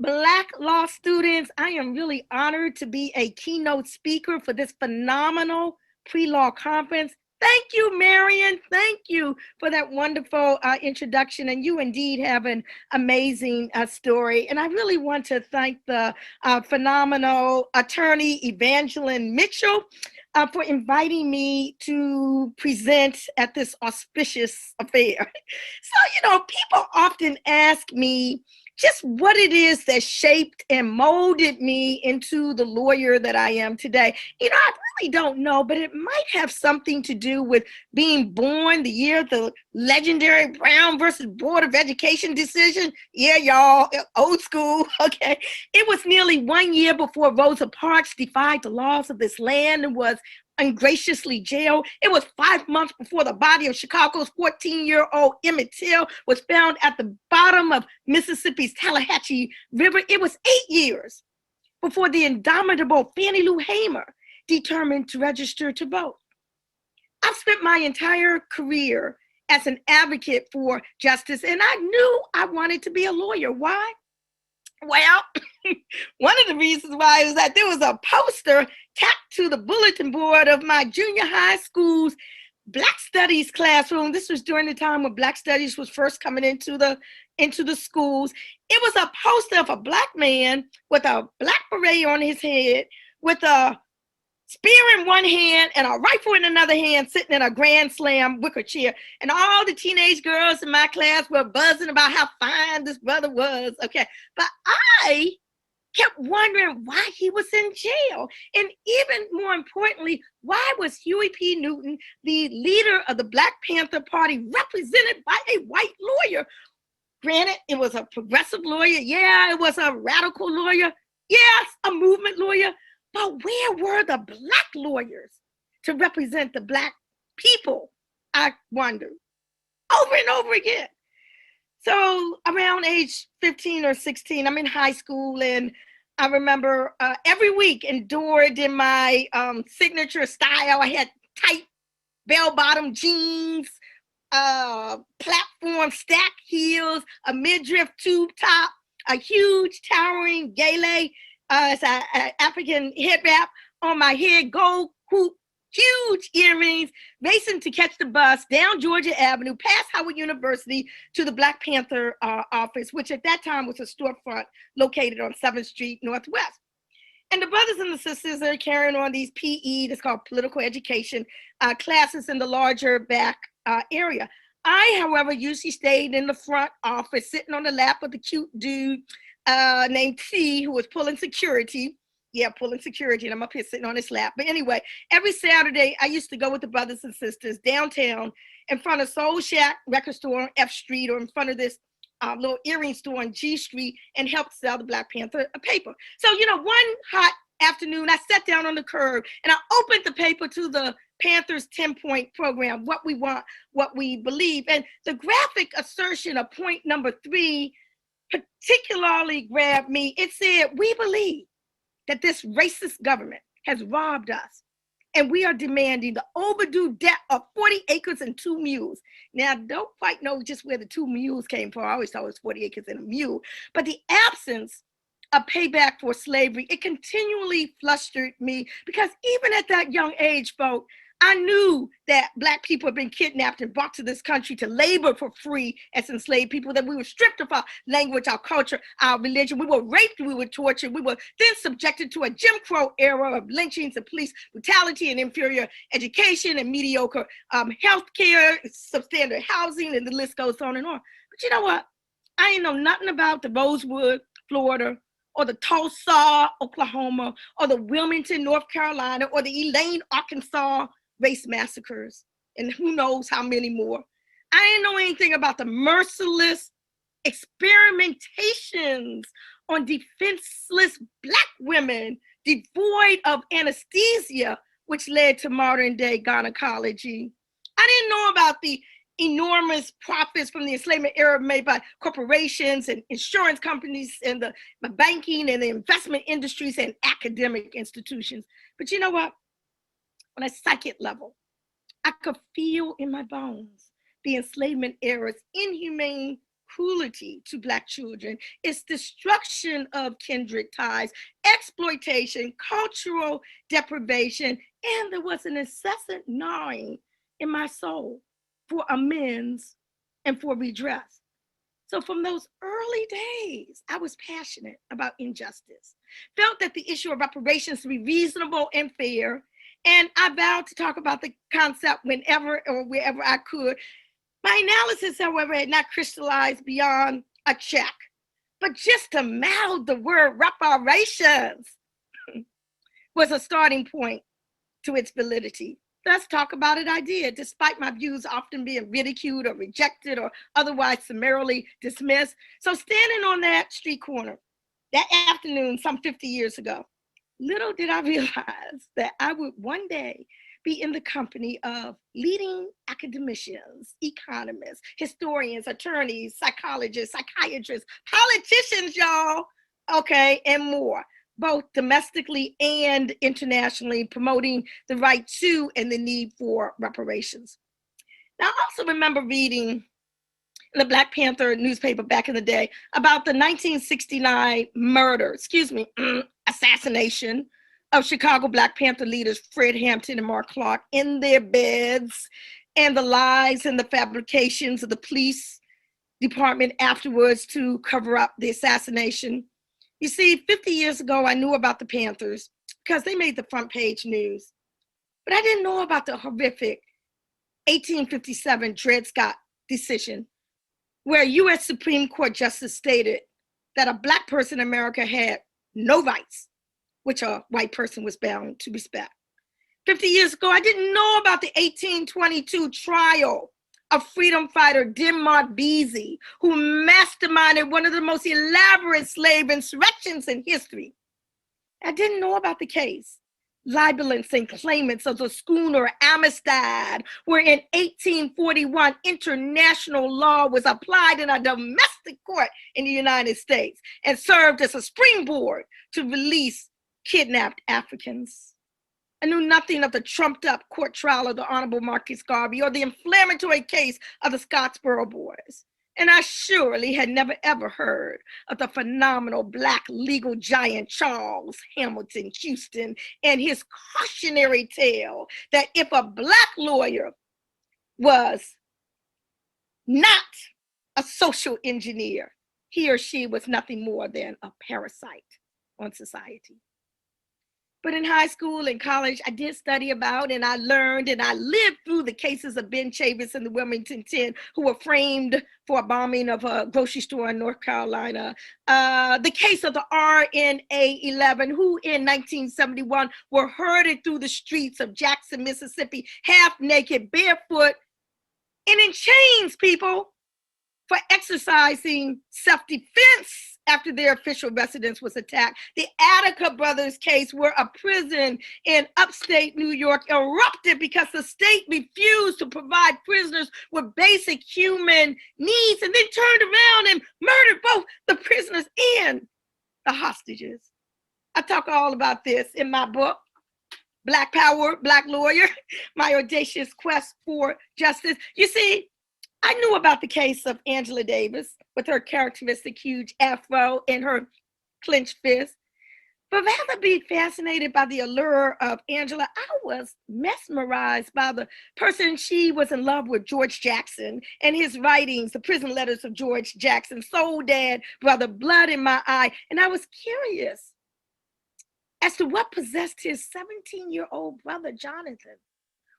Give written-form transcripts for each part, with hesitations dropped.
Black law students, I am really honored to be a keynote speaker for this phenomenal pre-law conference. Thank you, Marion. Thank you for that wonderful introduction. And you indeed have an amazing story. And I really want to thank the phenomenal attorney, Evangeline Mitchell, for inviting me to present at this auspicious affair. So, people often ask me, just what it is that shaped and molded me into the lawyer that I am today. I really don't know, but it might have something to do with being born the year the legendary Brown versus Board of Education decision. Yeah, y'all, old school, okay. It was nearly 1 year before Rosa Parks defied the laws of this land and was ungraciously jailed. It was 5 months before the body of Chicago's 14-year-old Emmett Till was found at the bottom of Mississippi's Tallahatchie River. It was 8 years before the indomitable Fannie Lou Hamer determined to register to vote. I've spent my entire career as an advocate for justice, and I knew I wanted to be a lawyer. Why? Well, one of the reasons why is that there was a poster tacked to the bulletin board of my junior high school's Black Studies classroom. This was during the time when Black Studies was first coming into the schools. It was a poster of a Black man with a black beret on his head, with a spear in one hand and a rifle in another hand, sitting in a Grand Slam wicker chair. And all the teenage girls in my class were buzzing about how fine this brother was. Okay. But I kept wondering why he was in jail. And even more importantly, why was Huey P. Newton, the leader of the Black Panther Party, represented by a white lawyer? Granted, it was a progressive lawyer. Yeah, it was a radical lawyer. Yes, a movement lawyer. But where were the Black lawyers to represent the Black people? I wondered over and over again. So around age 15 or 16, I'm in high school, and I remember every week endured in my signature style. I had tight bell-bottom jeans, platform stack heels, a midriff tube top, a huge towering gele, it's an African head wrap on my head, gold hoop, huge earrings, racing to catch the bus down Georgia Avenue, past Howard University to the Black Panther office, which at that time was a storefront located on 7th Street Northwest. And the brothers and the sisters are carrying on these PE, that's called political education, classes in the larger back area. I, however, usually stayed in the front office, sitting on the lap of the cute dude named T, who was pulling security. Yeah, pulling security, and I'm up here sitting on his lap. But anyway, every Saturday, I used to go with the brothers and sisters downtown in front of Soul Shack record store on F Street, or in front of this little earring store on G Street, and help sell the Black Panther paper. So, one hot afternoon, I sat down on the curb and I opened the paper to the Panthers 10-point program, what we want, what we believe. And the graphic assertion of point number 3 particularly grabbed me. It said, we believe that this racist government has robbed us, and we are demanding the overdue debt of 40 acres and 2 mules. Now, I don't quite know just where the 2 mules came from. I always thought it was 40 acres and a mule. But the absence of payback for slavery, it continually flustered me, because even at that young age, folks, I knew that Black people had been kidnapped and brought to this country to labor for free as enslaved people, that we were stripped of our language, our culture, our religion. We were raped, we were tortured. We were then subjected to a Jim Crow era of lynchings and police brutality and inferior education and mediocre health care, substandard housing, and the list goes on and on. But you know what? I ain't know nothing about the Rosewood, Florida, or the Tulsa, Oklahoma, or the Wilmington, North Carolina, or the Elaine, Arkansas race massacres, and who knows how many more. I didn't know anything about the merciless experimentations on defenseless Black women devoid of anesthesia, which led to modern day gynecology. I didn't know about the enormous profits from the enslavement era made by corporations and insurance companies and the banking and the investment industries and academic institutions. But you know what? On a psychic level, I could feel in my bones the enslavement era's inhumane cruelty to Black children, its destruction of kindred ties, exploitation, cultural deprivation, and there was an incessant gnawing in my soul for amends and for redress. So from those early days, I was passionate about injustice, felt that the issue of reparations to be reasonable and fair, and I vowed to talk about the concept whenever or wherever I could. My analysis, however, had not crystallized beyond a check, but just to mouth the word reparations was a starting point to its validity. Let's talk about it, I did, despite my views often being ridiculed or rejected or otherwise summarily dismissed. So standing on that street corner that afternoon some 50 years ago, little did I realize that I would one day be in the company of leading academicians, economists, historians, attorneys, psychologists, psychiatrists, politicians, y'all, okay, and more, both domestically and internationally, promoting the right to and the need for reparations. Now, I also remember reading in the Black Panther newspaper back in the day about the 1969 assassination of Chicago Black Panther leaders Fred Hampton and Mark Clark in their beds, and the lies and the fabrications of the police department afterwards to cover up the assassination. You see, 50 years ago, I knew about the Panthers because they made the front page news, but I didn't know about the horrific 1857 Dred Scott decision, where a U.S. Supreme Court justice stated that a Black person in America had no rights, which a white person was bound to respect. 50 years ago, I didn't know about the 1822 trial of freedom fighter Denmark Vesey, who masterminded one of the most elaborate slave insurrections in history. I didn't know about the case, libelants and claimants of the schooner Amistad, where in 1841, international law was applied in a domestic court in the United States and served as a springboard to release kidnapped Africans. I knew nothing of the trumped up court trial of the Honorable Marcus Garvey or the inflammatory case of the Scottsboro Boys. And I surely had never ever heard of the phenomenal Black legal giant Charles Hamilton Houston and his cautionary tale that if a Black lawyer was not a social engineer, he or she was nothing more than a parasite on society. But in high school and college, I did study about and I learned and I lived through the cases of Ben Chavis and the Wilmington 10, who were framed for a bombing of a grocery store in North Carolina. The case of the RNA 11, who in 1971 were herded through the streets of Jackson, Mississippi, half naked, barefoot, and in chains, people, for exercising self-defense after their official residence was attacked. The Attica brothers case, where a prison in upstate New York erupted because the state refused to provide prisoners with basic human needs, and then turned around and murdered both the prisoners and the hostages. I talk all about this in my book, Black Power, Black Lawyer, My Audacious Quest for Justice. You see, I knew about the case of Angela Davis with her characteristic huge afro and her clenched fist. But rather be fascinated by the allure of Angela, I was mesmerized by the person she was in love with, George Jackson, and his writings, the prison letters of George Jackson, Soul Dad, Brother, Blood in My Eye. And I was curious as to what possessed his 17-year-old brother, Jonathan,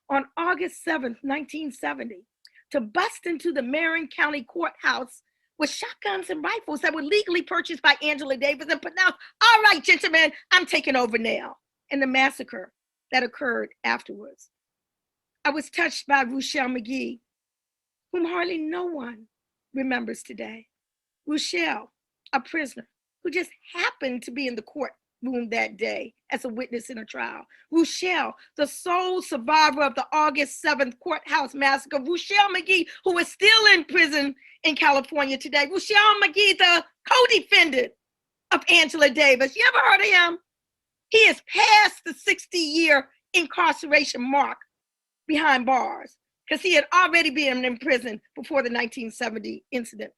on August 7th, 1970, to bust into the Marion County Courthouse with shotguns and rifles that were legally purchased by Angela Davis and pronounced, "All right, gentlemen, I'm taking over now," and the massacre that occurred afterwards. I was touched by Ruchell McGee, whom hardly no one remembers today. Ruchell, a prisoner who just happened to be in the courtroom that day as a witness in a trial. Ruchell, the sole survivor of the August 7th courthouse massacre. Ruchell McGee, who is still in prison in California today. Ruchell McGee, the co-defendant of Angela Davis. You ever heard of him? He is past the 60-year incarceration mark behind bars because he had already been in prison before the 1970 incident.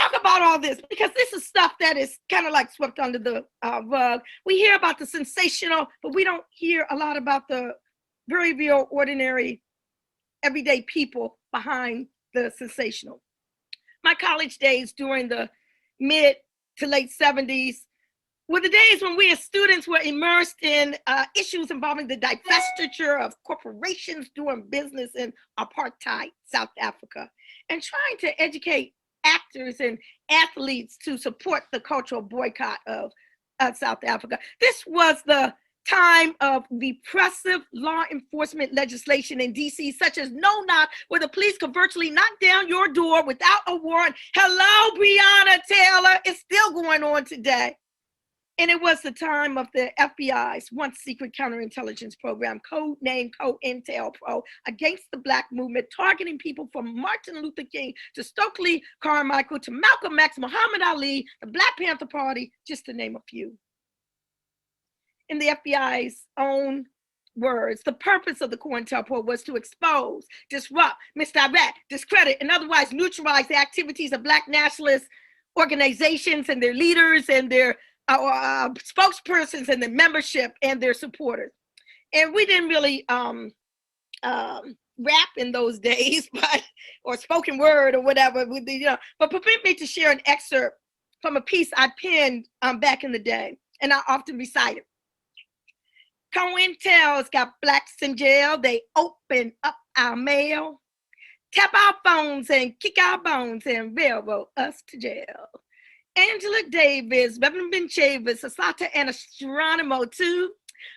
talk about all this because this is stuff that is kind of like swept under the rug. We hear about the sensational, but we don't hear a lot about the very real, ordinary, everyday people behind the sensational. My college days during the mid to late 70s were the days when we as students were immersed in issues involving the divestiture of corporations doing business in apartheid South Africa and trying to educate actors and athletes to support the cultural boycott of South Africa. This was the time of repressive law enforcement legislation in DC, such as no knock, where the police could virtually knock down your door without a warrant. Hello, Breonna Taylor. It's still going on today. And it was the time of the FBI's once secret counterintelligence program, codenamed COINTELPRO, against the Black movement, targeting people from Martin Luther King to Stokely Carmichael to Malcolm X, Muhammad Ali, the Black Panther Party, just to name a few. In the FBI's own words, the purpose of the COINTELPRO was to expose, disrupt, misdirect, discredit, and otherwise neutralize the activities of Black nationalist organizations and their leaders and their spokespersons and the membership and their supporters. And we didn't really rap in those days, but or spoken word or whatever. But permit me to share an excerpt from a piece I penned back in the day, and I often recite it. COINTEL's got blacks in jail. They open up our mail, tap our phones and kick our bones and railroad us to jail. Angela Davis, Reverend Ben Chavis, Asata and Astronomo too.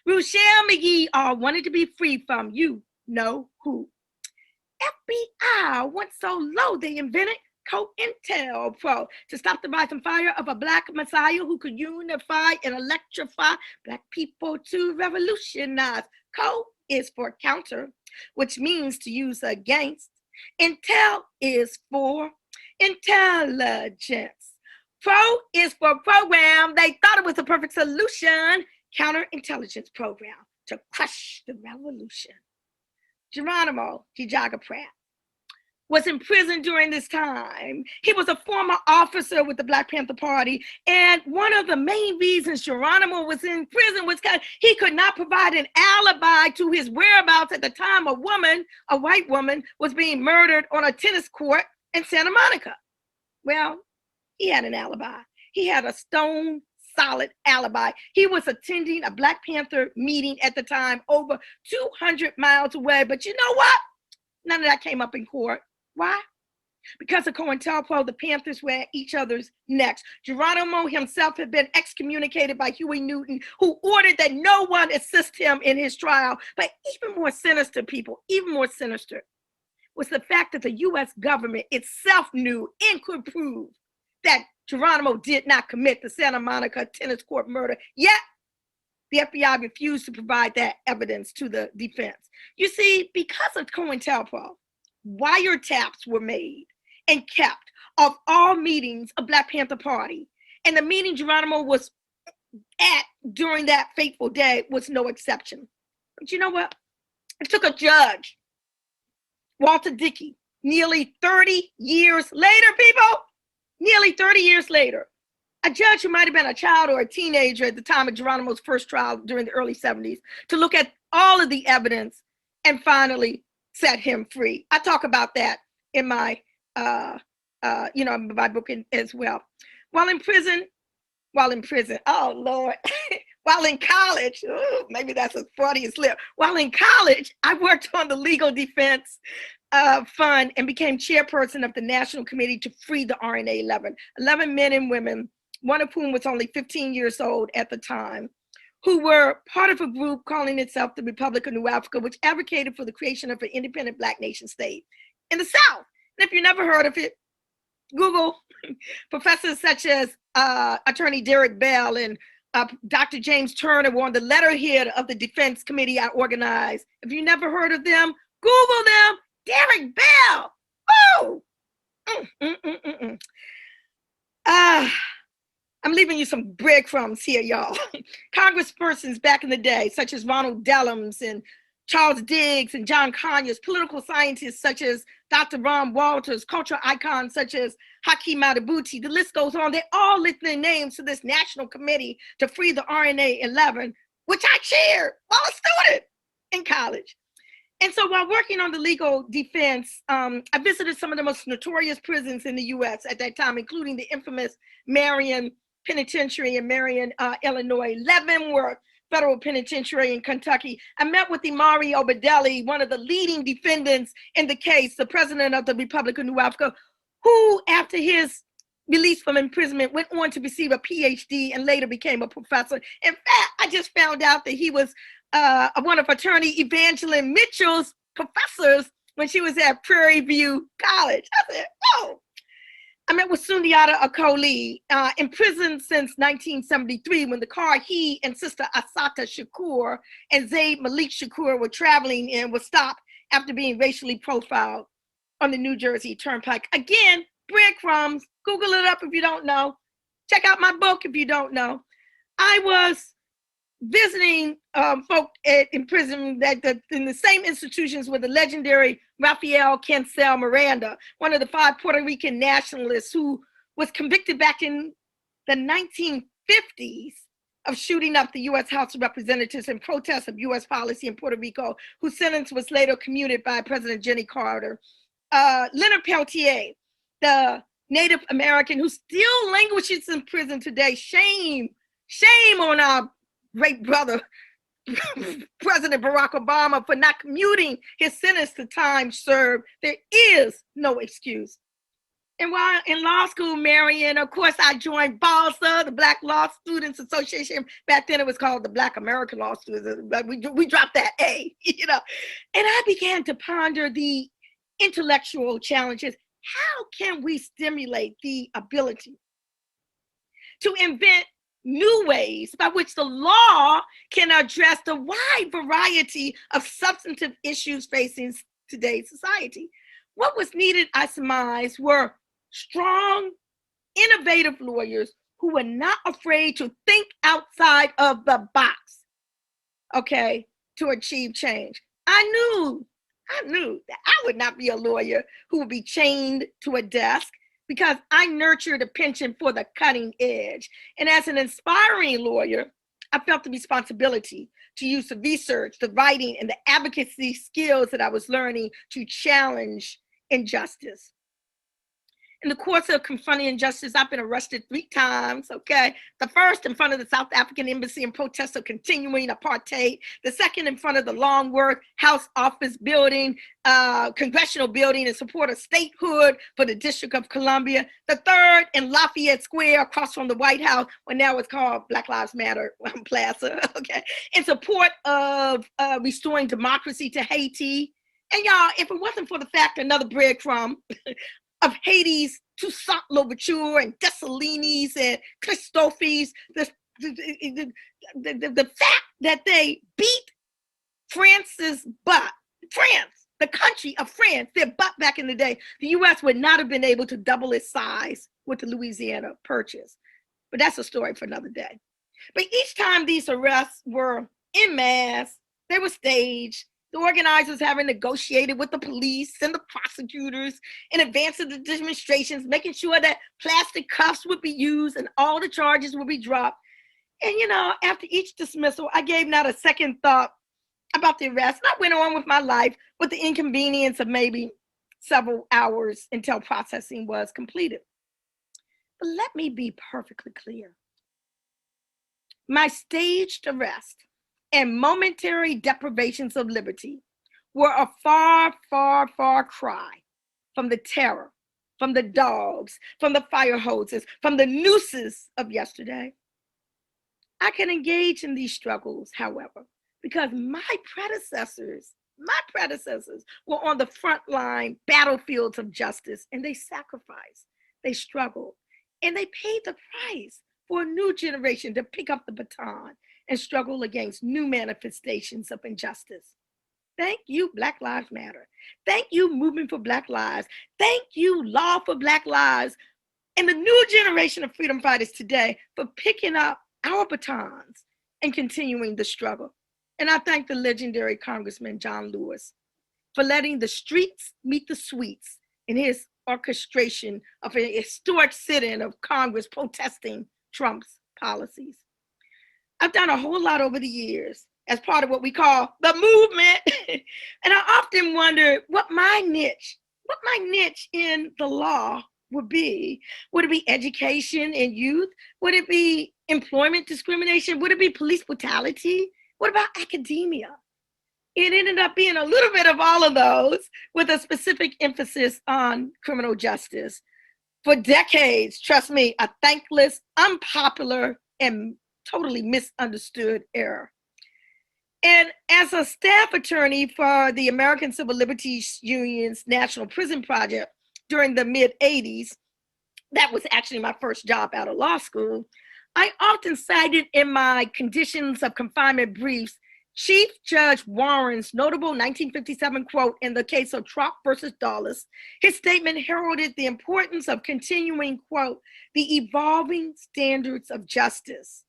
Rochelle McGee all wanted to be free from you know who. FBI went so low they invented COINTELPRO to stop the rise and fire of a Black messiah who could unify and electrify Black people to revolutionize. Co is for counter, which means to use against. Intel is for intelligence. Pro is for program. They thought it was the perfect solution. Counterintelligence program to crush the revolution. Geronimo Gijaga Pratt was in prison during this time. He was a former officer with the Black Panther Party. And one of the main reasons Geronimo was in prison was because he could not provide an alibi to his whereabouts at the time a white woman, was being murdered on a tennis court in Santa Monica. Well, he had an alibi. He had a stone solid alibi. He was attending a Black Panther meeting at the time over 200 miles away. But you know what? None of that came up in court. Why? Because of COINTELPRO, the Panthers were at each other's necks. Geronimo himself had been excommunicated by Huey Newton, who ordered that no one assist him in his trial. But even more sinister, was the fact that the U.S. government itself knew and could prove that Geronimo did not commit the Santa Monica tennis court murder. Yet, the FBI refused to provide that evidence to the defense. You see, because of COINTELPRO, wiretaps were made and kept of all meetings of Black Panther Party. And the meeting Geronimo was at during that fateful day was no exception. But you know what? It took a judge, Walter Dickey, nearly 30 years later, people, nearly 30 years later, a judge who might have been a child or a teenager at the time of Geronimo's first trial during the early 70s, to look at all of the evidence and finally set him free. I talk about that in my, my book as well. While in prison, oh Lord, while in college, maybe that's a Freudian slip. While in college, I worked on the legal defense fund and became chairperson of the National Committee to Free the RNA 11 men and women, one of whom was only 15 years old at the time, who were part of a group calling itself the Republic of New Africa, which advocated for the creation of an independent Black nation state in the South. And if you never heard of it, Google. Professors such as Attorney Derek Bell and Dr. James Turner were on the letterhead of the Defense Committee I organized. If you never heard of them, Google them. Derek Bell. Oh! I'm leaving you some breadcrumbs here, y'all. Congresspersons back in the day, such as Ronald Dellums and Charles Diggs and John Conyers, political scientists such as Dr. Ron Walters, cultural icons such as Hakeem Madabuti. The list goes on. They all linked their names to this national committee to free the RNA 11, which I chaired while a student in college. And so while working on the legal defense, I visited some of the most notorious prisons in the US at that time, including the infamous Marion Penitentiary in Marion, Illinois, Leavenworth Federal Penitentiary in Kentucky. I met with Imari Obadeli, one of the leading defendants in the case, the president of the Republic of New Africa, who after his release from imprisonment went on to receive a PhD and later became a professor. In fact, I just found out that he was one of attorney Evangeline Mitchell's professors when she was at Prairie View College. I said, oh. I met with Sundiata Acoli, in prison since 1973 when the car he and Sister Assata Shakur and Zayd Malik Shakur were traveling in was stopped after being racially profiled on the New Jersey Turnpike. Again, breadcrumbs. Google it up if you don't know. Check out my book if you don't know. I was visiting folk in prison in the same institutions with the legendary Rafael Cancel Miranda, one of the 5 Puerto Rican nationalists who was convicted back in the 1950s of shooting up the U.S. House of Representatives in protest of U.S. policy in Puerto Rico, whose sentence was later commuted by President Jimmy Carter. Leonard Peltier, the Native American who still languishes in prison today. Shame on our great brother, President Barack Obama, for not commuting his sentence to time served. There is no excuse. And while in law school, Marion, of course, I joined BALSA, the Black Law Students Association. Back then it was called the Black American Law Students, but we dropped that A, you know. And I began to ponder the intellectual challenges. How can we stimulate the ability to invent new ways by which the law can address the wide variety of substantive issues facing today's society? What was needed, I surmise, were strong, innovative lawyers who were not afraid to think outside of the box, okay, to achieve change. I knew that I would not be a lawyer who would be chained to a desk, because I nurtured a penchant for the cutting edge. And as an inspiring lawyer, I felt the responsibility to use the research, the writing, and the advocacy skills that I was learning to challenge injustice. In the course of confronting injustice, I've been arrested 3 times, okay? The first in front of the South African Embassy in protest of continuing apartheid. The second in front of the Longworth House Office building, congressional building in support of statehood for the District of Columbia. The third in Lafayette Square across from the White House, when now it's called Black Lives Matter Plaza, okay? In support of restoring democracy to Haiti. And y'all, if it wasn't for the fact, another breadcrumb, of Haiti's Toussaint Louverture and Dessalines and Christophes, the fact that they beat France's butt, France, the country of France, their butt back in the day, the U.S. would not have been able to double its size with the Louisiana Purchase. But that's a story for another day. But each time these arrests were en masse, they were staged. The organizers having negotiated with the police and the prosecutors in advance of the demonstrations, making sure that plastic cuffs would be used and all the charges would be dropped. And, you know, after each dismissal, I gave not a second thought about the arrest. And I went on with my life with the inconvenience of maybe several hours until processing was completed. But let me be perfectly clear. My staged arrest and momentary deprivations of liberty were a far, far, far cry from the terror, from the dogs, from the fire hoses, from the nooses of yesterday. I can engage in these struggles, however, because my predecessors were on the front line battlefields of justice, and they sacrificed, they struggled, and they paid the price for a new generation to pick up the baton and struggle against new manifestations of injustice. Thank you, Black Lives Matter. Thank you, Movement for Black Lives. Thank you, Law for Black Lives, and the new generation of freedom fighters today for picking up our batons and continuing the struggle. And I thank the legendary Congressman John Lewis for letting the streets meet the sweets in his orchestration of a historic sit-in of Congress protesting Trump's policies. I've done a whole lot over the years as part of what we call the movement. And I often wonder what my niche in the law would be. Would it be education and youth? Would it be employment discrimination? Would it be police brutality? What about academia? It ended up being a little bit of all of those with a specific emphasis on criminal justice. For decades, trust me, a thankless, unpopular, and totally misunderstood era. And as a staff attorney for the American Civil Liberties Union's National Prison Project during the mid-'80s, that was actually my first job out of law school, I often cited in my conditions of confinement briefs Chief Judge Warren's notable 1957 quote in the case of Trump versus Dulles. His statement heralded the importance of continuing, quote, the evolving standards of justice,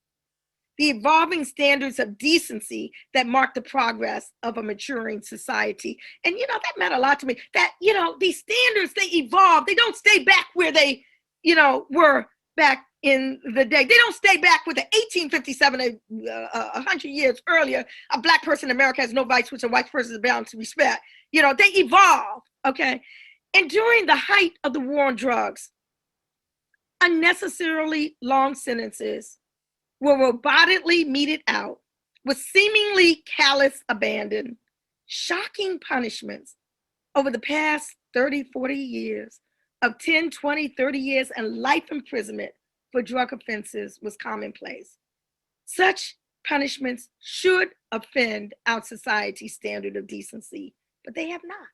the evolving standards of decency that mark the progress of a maturing society. And, that meant a lot to me, that, these standards, they evolve. They don't stay back where they, were back in the day. They don't stay back with the 1857, 100 years earlier, a Black person in America has no rights, which a white person is bound to respect. They evolve, okay? And during the height of the war on drugs, unnecessarily long sentences were robotically meted out with seemingly callous abandon. Shocking punishments over the past 30, 40 years of 10, 20, 30 years and life imprisonment for drug offenses was commonplace. Such punishments should offend our society's standard of decency, but they have not.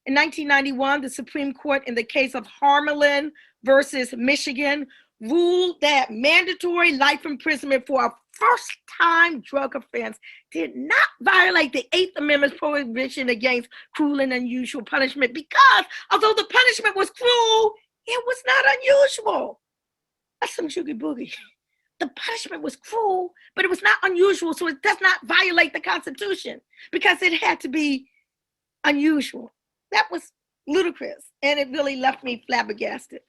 In 1991, the Supreme Court, in the case of Harmelin versus Michigan, ruled that mandatory life imprisonment for a first-time drug offense did not violate the Eighth Amendment's prohibition against cruel and unusual punishment because although the punishment was cruel, it was not unusual. That's some joogie boogie. The punishment was cruel, but it was not unusual, so it does not violate the Constitution because it had to be unusual. That was ludicrous, and it really left me flabbergasted.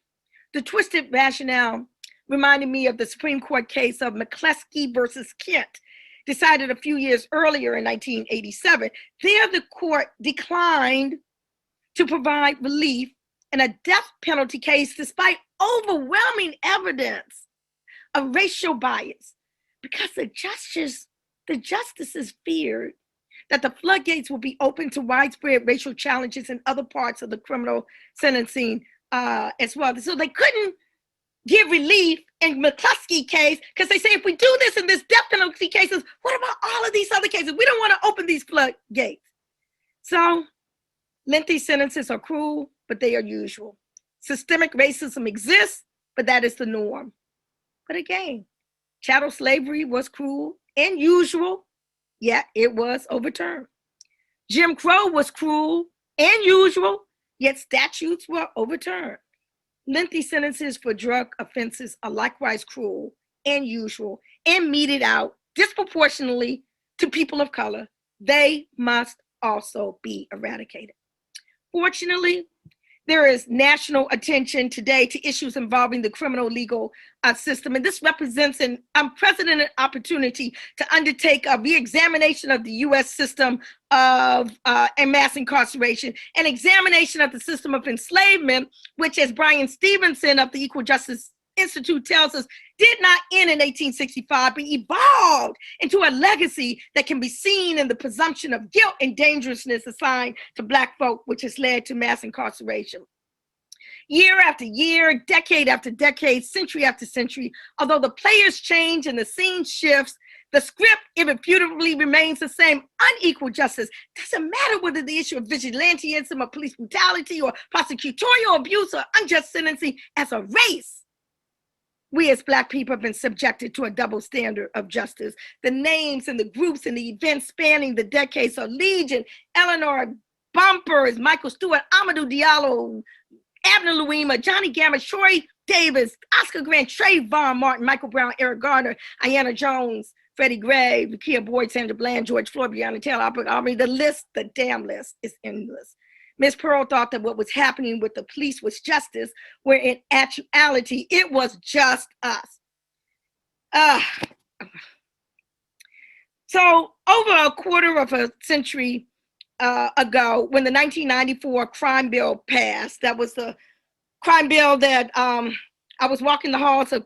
The twisted rationale reminded me of the Supreme Court case of McCleskey versus Kent, decided a few years earlier in 1987. There, the court declined to provide relief in a death penalty case despite overwhelming evidence of racial bias because the justices feared that the floodgates will be open to widespread racial challenges in other parts of the criminal sentencing as well. So they couldn't give relief in McCluskey case because they say if we do this in this death penalty cases, what about all of these other cases? We don't want to open these floodgates. So lengthy sentences are cruel, but they are usual. Systemic racism exists, but that is the norm. But again, chattel slavery was cruel and usual, yet it was overturned. Jim Crow was cruel and usual, yet statutes were overturned. Lengthy sentences for drug offenses are likewise cruel and usual and meted out disproportionately to people of color. They must also be eradicated. Fortunately, there is national attention today to issues involving the criminal legal system, and this represents an unprecedented opportunity to undertake a re-examination of the U.S. system of mass incarceration, an examination of the system of enslavement, which, as Brian Stevenson of the Equal Justice Institute tells us, did not end in 1865, but evolved into a legacy that can be seen in the presumption of guilt and dangerousness assigned to Black folk, which has led to mass incarceration. Year after year, decade after decade, century after century, although the players change and the scene shifts, the script irrefutably remains the same. Unequal justice doesn't matter whether the issue of vigilantism or police brutality or prosecutorial abuse or unjust sentencing as a race. We as Black people have been subjected to a double standard of justice. The names and the groups and the events spanning the decades are Legion, Eleanor Bumpers, Michael Stewart, Amadou Diallo, Abner Louima, Johnny Gamma, Troy Davis, Oscar Grant, Trayvon Martin, Michael Brown, Eric Garner, Ayanna Jones, Freddie Gray, Nakia Boyd, Sandra Bland, George Floyd, Breonna Taylor, Albert Arbery. The damn list is endless. Ms. Pearl thought that what was happening with the police was justice, where in actuality, it was just us. So over a quarter of a century ago, when the 1994 crime bill passed, that was the crime bill that I was walking the halls of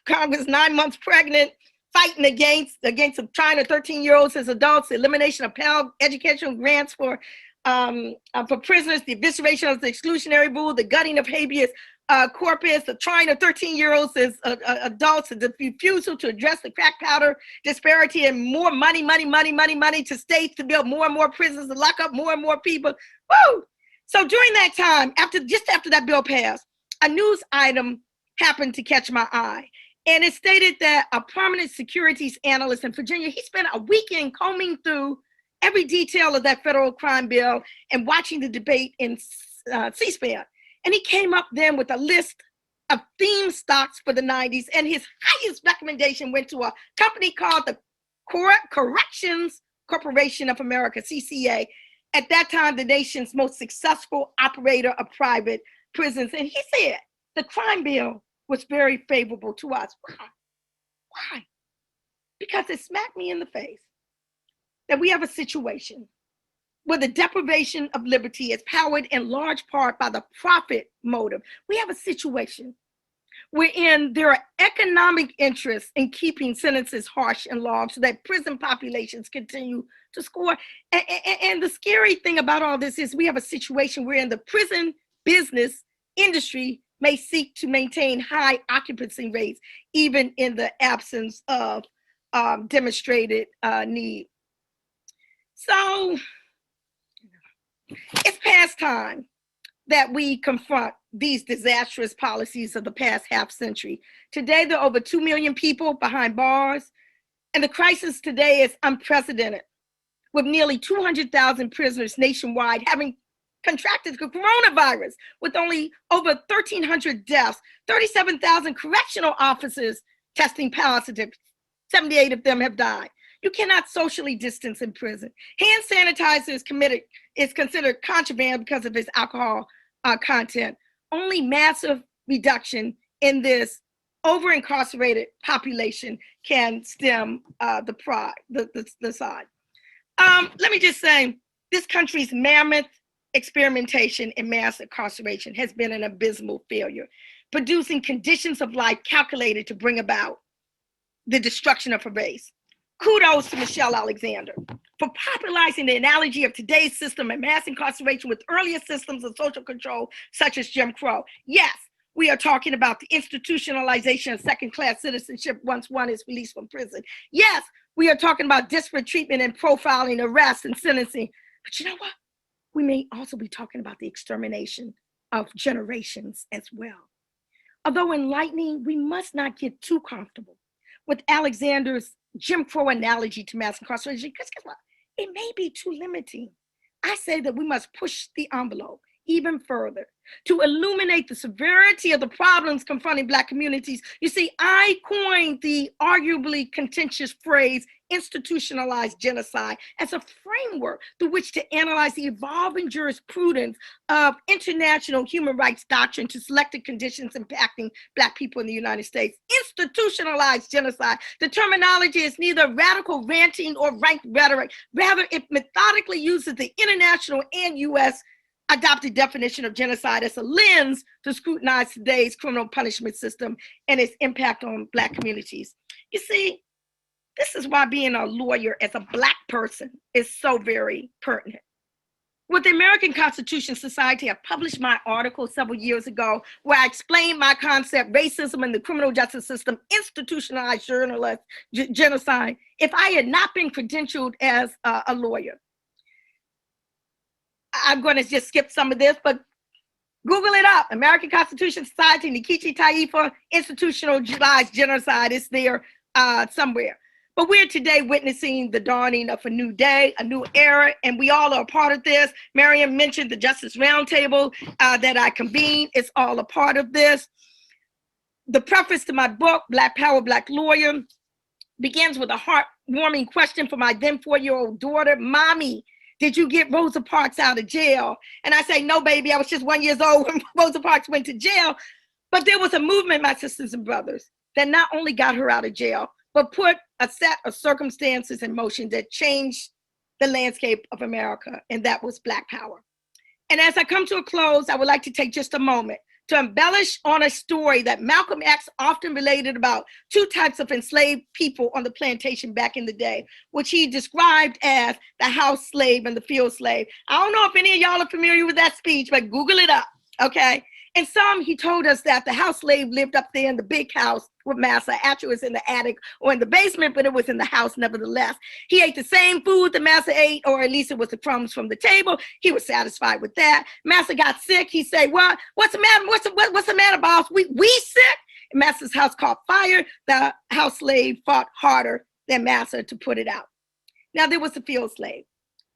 Congress 9 months pregnant, fighting against trying to 13-year-olds as adults, the elimination of Pell educational grants for prisoners, the evisceration of the exclusionary rule, the gutting of habeas corpus, the trying to 13-year-olds as adults, the refusal to address the crack powder disparity, and more money to states to build more and more prisons, to lock up more and more people. Woo! So during that time, just after that bill passed, a news item happened to catch my eye. And it stated that a prominent securities analyst in Virginia, he spent a weekend combing through every detail of that federal crime bill and watching the debate in C-SPAN. And he came up then with a list of theme stocks for the 90s. And his highest recommendation went to a company called the Corrections Corporation of America, CCA. At that time, the nation's most successful operator of private prisons. And he said the crime bill was very favorable to us. Why? Because it smacked me in the face that we have a situation where the deprivation of liberty is powered in large part by the profit motive. We have a situation wherein there are economic interests in keeping sentences harsh and long so that prison populations continue to score. And the scary thing about all this is we have a situation wherein the prison business industry may seek to maintain high occupancy rates, even in the absence of demonstrated need. So it's past time that we confront these disastrous policies of the past half century. Today, there are over 2 million people behind bars, and the crisis today is unprecedented, with nearly 200,000 prisoners nationwide having contracted the coronavirus, with only over 1,300 deaths, 37,000 correctional officers testing positive, 78 of them have died. You cannot socially distance in prison. Hand sanitizer is considered contraband because of its alcohol content. Only massive reduction in this over-incarcerated population can stem the side. Let me just say, this country's mammoth experimentation in mass incarceration has been an abysmal failure, producing conditions of life calculated to bring about the destruction of a race. Kudos to Michelle Alexander for popularizing the analogy of today's system of mass incarceration with earlier systems of social control, such as Jim Crow. Yes, we are talking about the institutionalization of second-class citizenship once one is released from prison. Yes, we are talking about disparate treatment and profiling, arrest, and sentencing. But you know what? We may also be talking about the extermination of generations as well. Although enlightening, we must not get too comfortable with Alexander's Jim Crow analogy to mass incarceration, because guess what? It may be too limiting. I say that we must push the envelope even further to illuminate the severity of the problems confronting Black communities. You see, I coined the arguably contentious phrase institutionalized genocide as a framework through which to analyze the evolving jurisprudence of international human rights doctrine to selected conditions impacting Black people in the United States. Institutionalized genocide. The terminology is neither radical ranting or rank rhetoric. Rather, it methodically uses the international and U.S. adopted definition of genocide as a lens to scrutinize today's criminal punishment system and its impact on Black communities. You see, this is why being a lawyer as a Black person is so very pertinent. With the American Constitution Society, I published my article several years ago where I explained my concept, racism in the criminal justice system, institutionalized genocide, if I had not been credentialed as a lawyer. I'm going to just skip some of this, but Google it up. American Constitution Society, Nkechi Taifa, institutionalized genocide is there somewhere. But we're today witnessing the dawning of a new day, a new era, and we all are a part of this. Mariam mentioned the Justice Roundtable that I convened. It's all a part of this. The preface to my book, Black Power, Black Lawyer, begins with a heartwarming question for my then 4-year-old daughter. Mommy, did you get Rosa Parks out of jail? And I say, no, baby, I was just 1 year old when Rosa Parks went to jail. But there was a movement, my sisters and brothers, that not only got her out of jail, but put a set of circumstances in motion that changed the landscape of America, and that was Black Power. And as I come to a close, I would like to take just a moment to embellish on a story that Malcolm X often related about 2 types of enslaved people on the plantation back in the day, which he described as the house slave and the field slave. I don't know if any of y'all are familiar with that speech, but Google it up, okay? In some, he told us that the house slave lived up there in the big house with massa. Actually, it was in the attic or in the basement, but it was in the house nevertheless. He ate the same food that massa ate, or at least it was the crumbs from the table. He was satisfied with that. Massa got sick. He said, "What? What's the matter? What's the matter, boss? We sick?" And Massa's house caught fire. The house slave fought harder than Massa to put it out. Now, there was the field slave.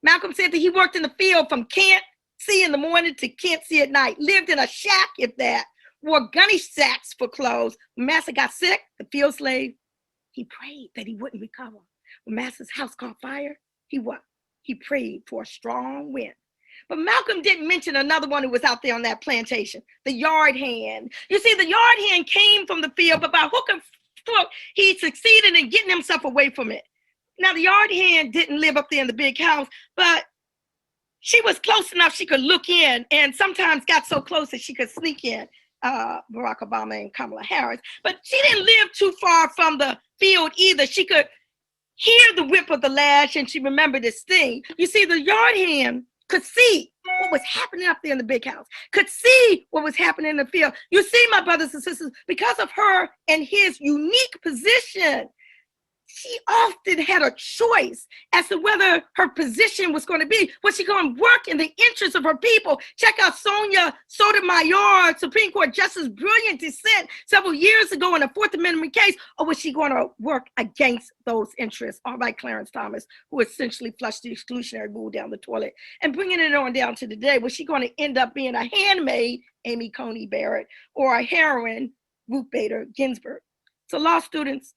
Malcolm said that he worked in the field from can't see in the morning to can't see at night, lived in a shack, if that, wore gunny sacks for clothes. When Massa got sick, the field slave, he prayed that he wouldn't recover. When Massa's house caught fire, he what? He prayed for a strong wind. But Malcolm didn't mention another one who was out there on that plantation, the yard hand. You see, the yard hand came from the field, but by hook and crook, he succeeded in getting himself away from it. Now, the yard hand didn't live up there in the big house, but she was close enough she could look in, and sometimes got so close that she could sneak in, Barack Obama and Kamala Harris. But she didn't live too far from the field either. She could hear the whip of the lash, and she remembered this thing. You see, the yard hand could see what was happening up there in the big house, could see what was happening in the field. You see, my brothers and sisters, because of her and his unique position, she often had a choice as to whether her position was going to be, was she going to work in the interest of her people? Check out Sonia Sotomayor, Supreme Court Justice, brilliant dissent several years ago in a Fourth Amendment case, or was she going to work against those interests? All right, Clarence Thomas, who essentially flushed the exclusionary rule down the toilet. And bringing it on down to today, was she going to end up being a handmaid, Amy Coney Barrett, or a heroine, Ruth Bader Ginsburg? So law students,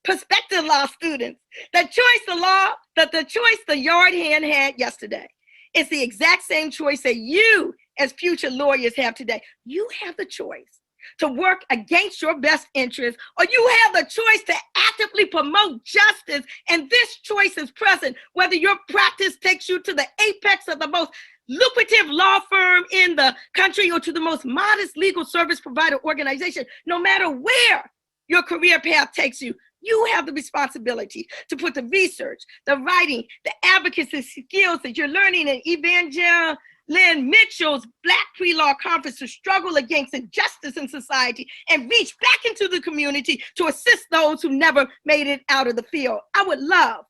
prospective law students, the choice the yard hand had yesterday is the exact same choice that you as future lawyers have today. You have the choice to work against your best interest, or you have the choice to actively promote justice. And this choice is present, whether your practice takes you to the apex of the most lucrative law firm in the country or to the most modest legal service provider organization. No matter where your career path takes you, you have the responsibility to put the research, the writing, the advocacy skills that you're learning in Evangeline Mitchell's Black Pre-Law Conference to struggle against injustice in society and reach back into the community to assist those who never made it out of the field. I would love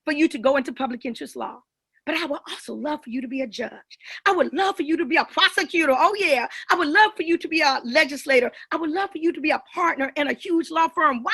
for you to go into public interest law, but I would also love for you to be a judge. I would love for you to be a prosecutor. Oh yeah. I would love for you to be a legislator. I would love for you to be a partner in a huge law firm. Why?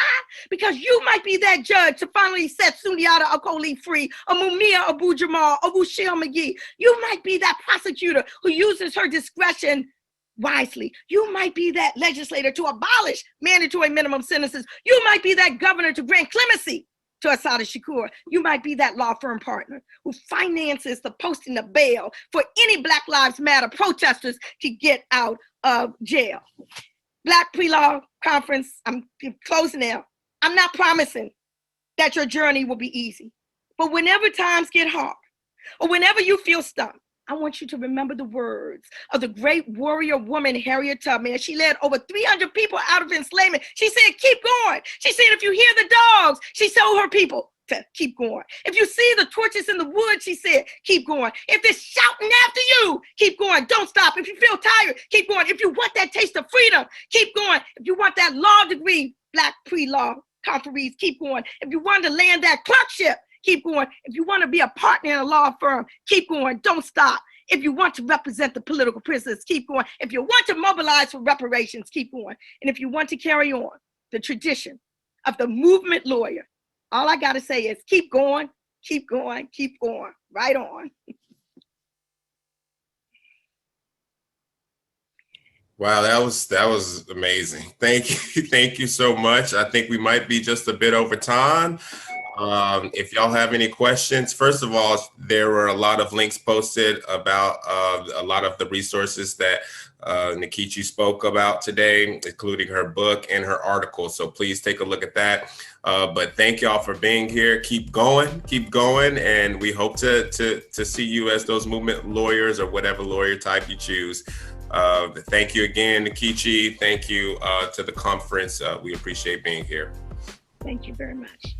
Because you might be that judge to finally set Sundiata Acoli free, or Mumia Abu-Jamal, or Ruchell McGee. You might be that prosecutor who uses her discretion wisely. You might be that legislator to abolish mandatory minimum sentences. You might be that governor to grant clemency to Assata Shakur. You might be that law firm partner who finances the posting of bail for any Black Lives Matter protesters to get out of jail. Black Pre-Law Conference, I'm closing now. I'm not promising that your journey will be easy, but whenever times get hard, or whenever you feel stuck, I want you to remember the words of the great warrior woman, Harriet Tubman. She led over 300 people out of enslavement. She said, keep going. She said, if you hear the dogs, she told her people to keep going. If you see the torches in the wood, she said, keep going. If they're shouting after you, keep going. Don't stop. If you feel tired, keep going. If you want that taste of freedom, keep going. If you want that law degree, Black Pre-Law Conferees, keep going. If you want to land that clerkship, keep going. If you want to be a partner in a law firm, keep going. Don't stop. If you want to represent the political prisoners, keep going. If you want to mobilize for reparations, keep going. And if you want to carry on the tradition of the movement lawyer, all I got to say is keep going, keep going, keep going. Right on. Wow, that was amazing. Thank you, thank you so much. I think we might be just a bit over time. If y'all have any questions, first of all, there were a lot of links posted about a lot of the resources that Nikichi spoke about today, including her book and her article. So please take a look at that. But thank y'all for being here. Keep going, and we hope to see you as those movement lawyers or whatever lawyer type you choose. Thank you again, Nikichi. Thank you to the conference. We appreciate being here. Thank you very much.